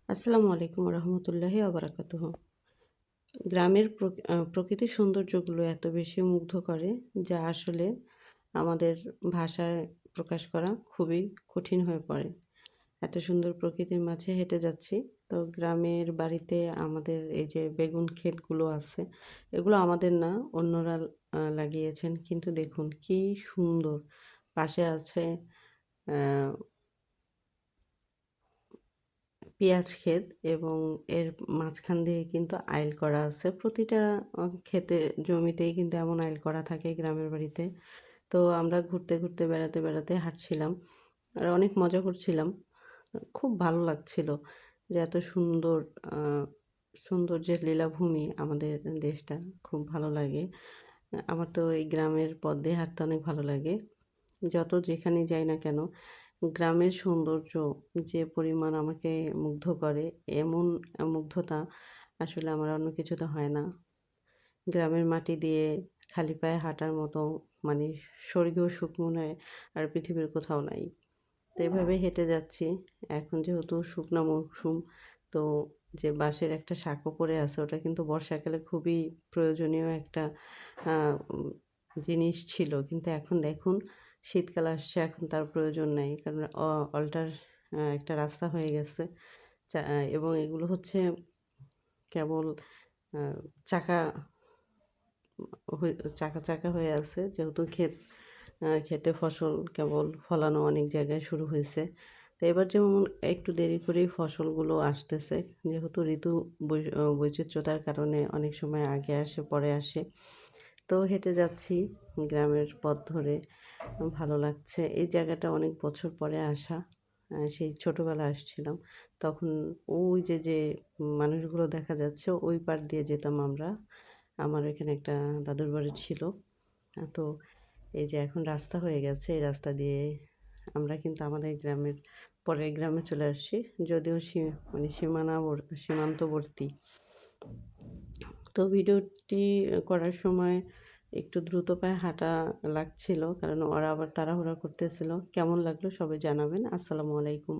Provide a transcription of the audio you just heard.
আসসালামু আলাইকুম রহমতুল্লাহি অবরাকাতুহ। গ্রামের প্রকৃতির সৌন্দর্যগুলো এত বেশি মুগ্ধ করে যা আসলে আমাদের ভাষায় প্রকাশ করা খুবই কঠিন হয়ে পড়ে। এত সুন্দর প্রকৃতির মাঝে হেঁটে যাচ্ছি। তো গ্রামের বাড়িতে আমাদের এই যে বেগুন ক্ষেতগুলো আছে, এগুলো আমাদের না, অন্যরা লাগিয়েছেন। কিন্তু দেখুন কি সুন্দর! পাশে আছে আ পেঁয়াজ ক্ষেত এবং এর মাঝখান দিয়ে কিন্তু আইল করা আছে। প্রতিটা ক্ষেতে জমিতেই কিন্তু এমন আইল করা থাকে গ্রামের বাড়িতে। তো আমরা ঘুরতে, বেড়াতে হাঁটছিলাম। আর অনেক মজা করছিলাম। খুব ভালো লাগছিল যে এত সুন্দর আ সৌন্দর্যের লীলাভূমি আমাদের দেশটা। খুব ভালো লাগে। আমার তো এই গ্রামের পথ দিয়ে হাঁটতে অনেক ভালো লাগে। যত যেখানেই যাই না কেন, গ্রামের সৌন্দর্য যে পরিমাণ আমাকে মুগ্ধ করে, এমন মুগ্ধতা আসলে আমার অন্য কিছুতে হয় না। গ্রামের মাটি দিয়ে খালি পায়ে হাঁটার মতো মানে স্বর্গীয় সুখ মনে হয় আর পৃথিবীর কোথাও নাই। তো এভাবে হেঁটে যাচ্ছি। এখন যেহেতু শুকনা মৌসুম, তো যে বাঁশের একটা সাঁকো পড়ে আছে, ওটা কিন্তু বর্ষাকালে খুবই প্রয়োজনীয় একটা আ উম জিনিস ছিল। কিন্তু এখন দেখুন শীতকাল আসছে, এখন তার প্রয়োজন নাই। কারণ অল্টার একটা রাস্তা হয়ে গেছে। এবং এগুলো হচ্ছে কেবল আ চাকা চাকা হয়ে আছে। যেহেতু ক্ষেতে ফসল কেবল ফলানো অনেক জায়গায় শুরু হইছে। তো এবার যেমন একটু দেরি করেই ফসলগুলো আসতেছে। যেহেতু ঋতু বৈচিত্র্যতার কারণে অনেক সময় আগে আসে, পরে আসে। তো হেঁটে যাচ্ছি গ্রামের পথ ধরে। ভালো লাগছে। এই জায়গাটা অনেক বছর পরে আসা। সেই ছোটবেলায় আসছিলাম। তখন ওই যে মানুষগুলো দেখা যাচ্ছে, ওই পাড় দিয়ে যেতাম আমরা। আমার এখানে একটা দাদুর বাড়ি ছিল। তো এই যে এখন রাস্তা হয়ে গেছে, এই রাস্তা দিয়ে আমরা কিন্তু আমাদের গ্রামের পরের গ্রামে চলে আসছি। যদিও মানে সীমান্তবর্তী। তো ভিডিওটি করার সময় একটু দ্রুত পায়ে হাঁটা লাগছিল। কারণ ওরা আবার তাড়াহুড়া করতেছিল। কেমন লাগলো সবাই জানাবেন। আসসালামু আলাইকুম।